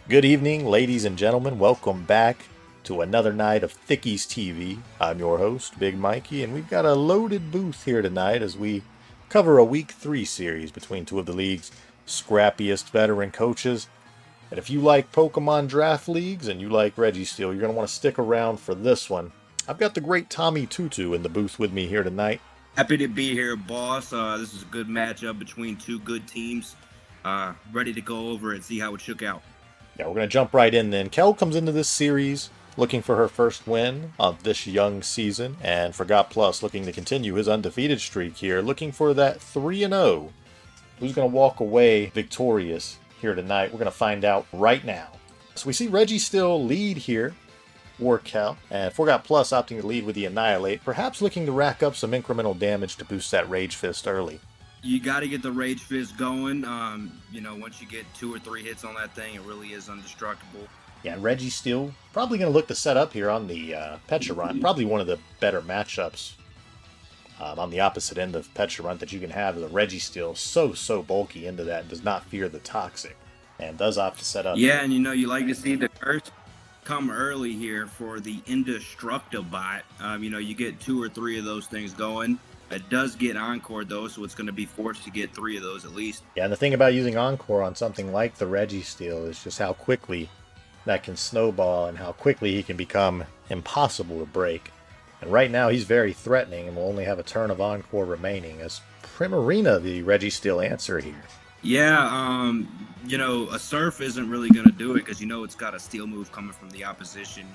Good evening, ladies and gentlemen. Welcome back to another night of Thickies TV. I'm your host, Big Mikey, and we've got a loaded booth here tonight as we cover a Week 3 series between two of the league's scrappiest veteran coaches. And if you like Pokemon Draft Leagues and you like Registeel, you're going to want to stick around for this one. I've got the great Tommy Tutu in the booth with me here tonight. Happy to be here, boss. This is a good matchup between two good teams. Ready to go over and see how it shook out. Yeah, we're going to jump right in then. Kel comes into this series looking for her first win of this young season, and Forgot Plus looking to continue his undefeated streak here, looking for that 3-0. Who's going to walk away victorious here tonight? We're going to find out right now. So we see Reggie still lead here for Kel, and Forgot Plus opting to lead with the Annihilate, perhaps looking to rack up some incremental damage to boost that Rage Fist early. You got to get the Rage Fist going. Once you get 2 or 3 hits on that thing, it really is indestructible. Yeah, and Registeel probably going to look to set up here on the Pecharunt. Probably one of the better matchups on the opposite end of Pecharunt that you can have is a Registeel so bulky into that and does not fear the Toxic, and does opt to set up. Yeah, and you like to see the curse come early here for the indestructible bot. You get 2 or 3 of those things going. It does get Encore, though, so it's going to be forced to get 3 of those at least. Yeah, and the thing about using Encore on something like the Registeel is just how quickly that can snowball and how quickly he can become impossible to break. And right now he's very threatening and will only have a turn of Encore remaining as Primarina the Registeel answer here. Yeah, a Surf isn't really going to do it because it's got a Steel move coming from the opposition.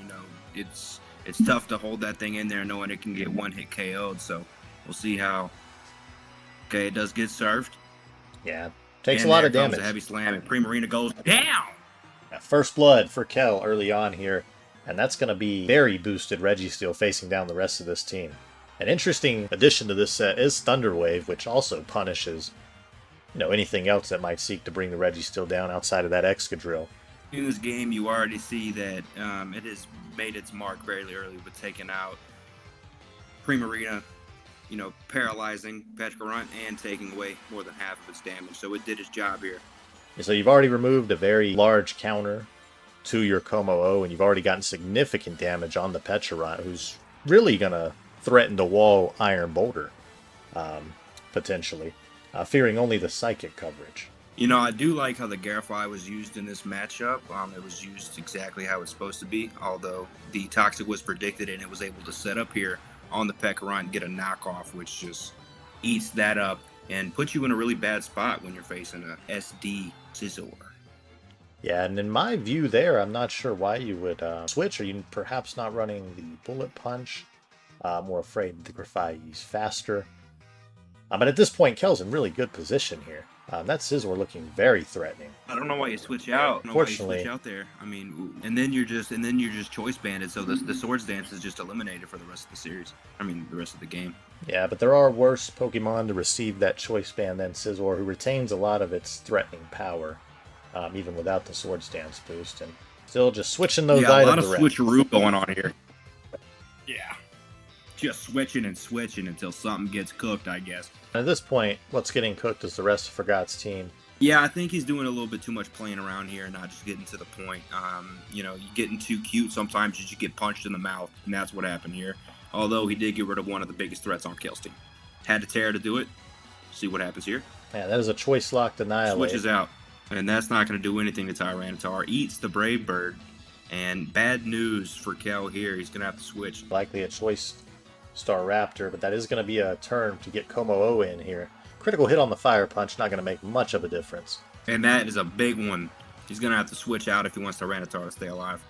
It's tough to hold that thing in there knowing it can get one-hit KO'd, so we'll see how. Okay, it does get surfed. Yeah, takes a lot of damage. A heavy slam, and Primarina goes down. First blood for Kel early on here, and that's going to be very boosted Registeel facing down the rest of this team. An interesting addition to this set is Thunderwave, which also punishes anything else that might seek to bring the Registeel down outside of that Excadrill. In this game, you already see that it has made its mark very early with taking out Primarina, paralyzing Pecharunt and taking away more than half of its damage. So it did its job here. So you've already removed a very large counter to your Como-O, and you've already gotten significant damage on the Pecharunt, who's really going to threaten to wall Iron Boulder, potentially, fearing only the Psychic coverage. I do like how the Garify was used in this matchup. It was used exactly how it's supposed to be, although the Toxic was predicted and it was able to set up here on the Pecharunt and get a knockoff, which just eats that up and puts you in a really bad spot when you're facing a SD Scizor. Yeah, and in my view there, I'm not sure why you would switch. Are you perhaps not running the Bullet Punch? More afraid the Grafai's faster. But at this point, Kel's in really good position here. That Scizor looking very threatening. I don't know why you switch out. Unfortunately, out there. And then you're just choice banded, so the Swords Dance is just eliminated for the rest of the series. The rest of the game. Yeah, but there are worse Pokemon to receive that choice band than Scizor, who retains a lot of its threatening power, even without the Swords Dance boost, and still just switching those items around. Yeah, a lot of switcheroo going on here. Yeah. Just switching until something gets cooked, I guess. At this point, what's getting cooked is the rest of Forgot's team. Yeah, I think he's doing a little bit too much playing around here and not just getting to the point. You getting too cute, sometimes you just get punched in the mouth, and that's what happened here. Although he did get rid of one of the biggest threats on Kel's team. Had to Terra to do it. See what happens here. Yeah, that is a choice locked Annihilate. Switches out, and that's not going to do anything to Tyranitar. Eats the Brave Bird, and bad news for Kel here. He's going to have to switch. Likely a choice Star Raptor, but that is going to be a turn to get Como-O in here. Critical hit on the Fire Punch, not going to make much of a difference. And that is a big one. He's going to have to switch out if he wants Tyranitar to stay alive.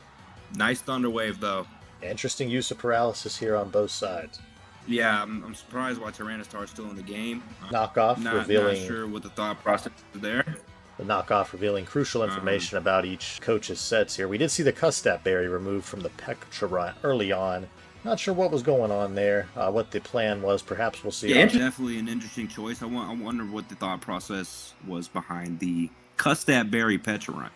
Nice Thunder Wave, though. Interesting use of paralysis here on both sides. Yeah, I'm surprised why Tyranitar is still in the game. Knockoff revealing... Not sure what the thought process is there. The knockoff revealing crucial information about each coach's sets here. We did see the Custap Berry removed from the Pecharunt early on. Not sure what was going on there, what the plan was. Perhaps we'll see. Yeah, definitely an interesting choice. I wonder what the thought process was behind the Custap Berry Pecharunt.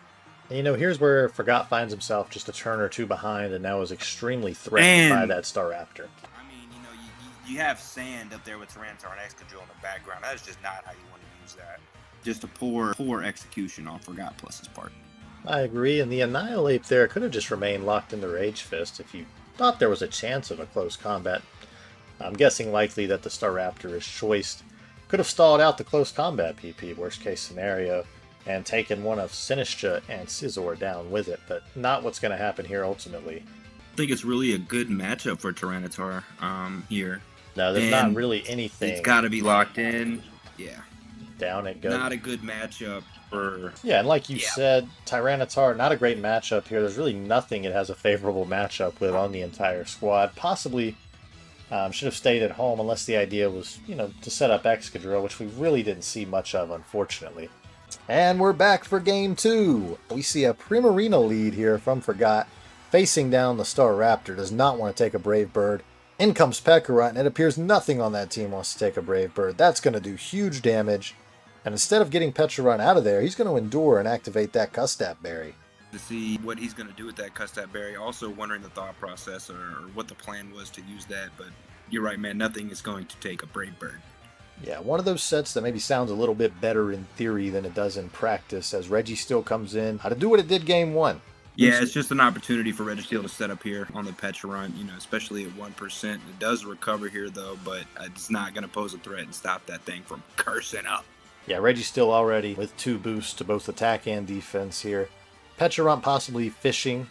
And, here's where Forgot finds himself just a turn or two behind and now is extremely threatened by that Staraptor. You have Sand up there with Tyranitar and Excadrill in the background. That is just not how you want to use that. Just a poor execution on Forgot Plus's part. I agree, and the Annihilate there could have just remained locked into Rage Fist if you thought there was a chance of a close combat. I'm guessing likely that the Staraptor is choiced. Could have stalled out the close combat PP, worst case scenario, and taken one of Sinistcha and Scizor down with it, but not what's going to happen here ultimately. I think it's really a good matchup for Tyranitar here. No, there's not really anything. It's got to be locked in. Yeah. Down it goes. Not a good matchup for... Yeah, and like you said, Tyranitar, not a great matchup here. There's really nothing it has a favorable matchup with on the entire squad. Possibly should have stayed at home unless the idea was, to set up Excadrill, which we really didn't see much of, unfortunately. And we're back for Game 2. We see a Primarina lead here from Forgot. Facing down the Staraptor, does not want to take a Brave Bird. In comes Pekarot, and it appears nothing on that team wants to take a Brave Bird. That's going to do huge damage. And instead of getting Pecharunt out of there, he's going to endure and activate that Custap Berry. To see what he's going to do with that Custap Berry. Also wondering the thought process or what the plan was to use that. But you're right, man. Nothing is going to take a Brave Bird. Yeah, one of those sets that maybe sounds a little bit better in theory than it does in practice, as Registeel comes in. How to do what it did Game 1. Yeah, it's just an opportunity for Registeel to set up here on the Pecharunt, especially at 1%. It does recover here, though, but it's not going to pose a threat and stop that thing from cursing up. Yeah, Registeel already with 2 boosts to both attack and defense here. Pecharunt possibly fishing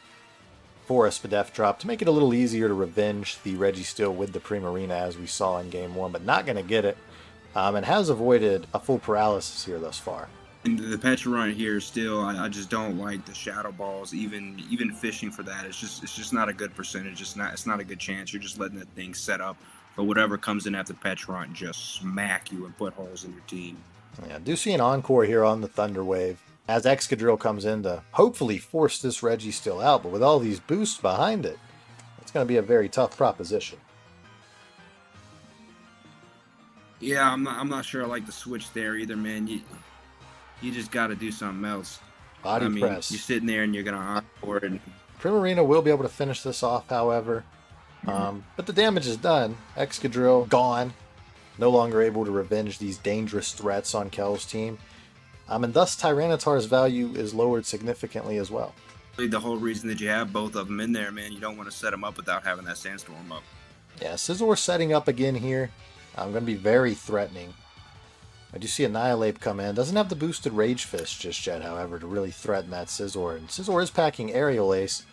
for a Spadef drop to make it a little easier to revenge the Registeel with the Primarina as we saw in Game 1, but not going to get it. And has avoided a full paralysis here thus far. And the Pecharunt here still, I just don't like the Shadow Balls. Even fishing for that, it's just not a good percentage. It's not a good chance. You're just letting that thing set up for whatever comes in after Pecharunt and just smack you and put holes in your team. Yeah, do see an encore here on the Thunder Wave as Excadrill comes in to hopefully force this Registeel out, but with all these boosts behind it, it's going to be a very tough proposition. Yeah, I'm not sure I like the switch there either, man. You just got to do something else. Body press. You're sitting there and you're going to encore it. Primarina will be able to finish this off, however. But the damage is done. Excadrill gone. No longer able to revenge these dangerous threats on Kel's team. And thus Tyranitar's value is lowered significantly as well. The whole reason that you have both of them in there, man, you don't want to set them up without having that Sandstorm up. Yeah, Scizor setting up again here. I'm going to be very threatening. I do see Annihilate come in. Doesn't have the boosted Rage Fist just yet, however, to really threaten that Scizor. And Scizor is packing Aerial Ace.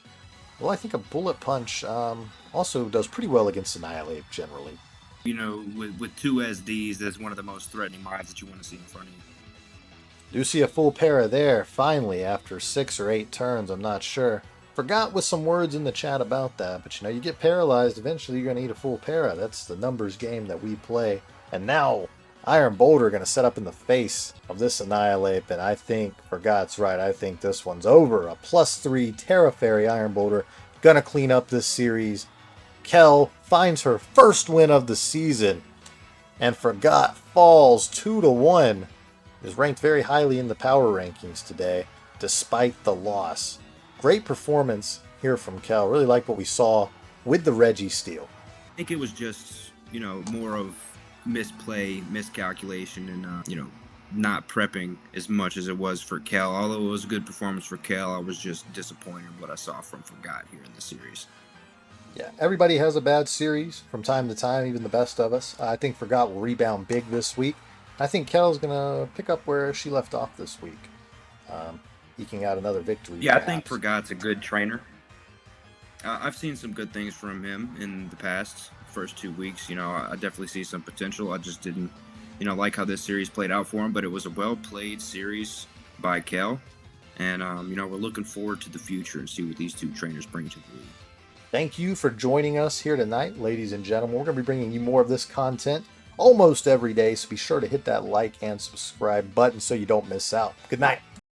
Well, I think a Bullet Punch also does pretty well against Annihilate, generally. With 2 SDs, that's one of the most threatening mobs that you want to see in front of you. Do see a full para there, finally, after 6 or 8 turns, I'm not sure. Forgot with some words in the chat about that, but you get paralyzed, eventually you're going to need a full para. That's the numbers game that we play. And now, Iron Boulder going to set up in the face of this Annihilate, and I think, Forgot's right, I think this one's over. A +3 Terra Fairy Iron Boulder, going to clean up this series. Kel finds her first win of the season, and Forgot falls 2-1. Is ranked very highly in the power rankings today, despite the loss. Great performance here from Kel. Really like what we saw with the Registeel. I think it was just, more of misplay, miscalculation, and, not prepping as much as it was for Kel. Although it was a good performance for Kel, I was just disappointed in what I saw from Forgot here in the series. Yeah, everybody has a bad series from time to time, even the best of us. I think Forgot will rebound big this week. I think Kel's going to pick up where she left off this week. Eking out another victory. Yeah, perhaps. I think Forgot's a good trainer. I've seen some good things from him in the past first 2 weeks. I definitely see some potential. I just didn't, like how this series played out for him. But it was a well-played series by Kel. And, we're looking forward to the future and see what these 2 trainers bring to the league. Thank you for joining us here tonight, ladies and gentlemen. We're going to be bringing you more of this content almost every day, so be sure to hit that like and subscribe button so you don't miss out. Good night.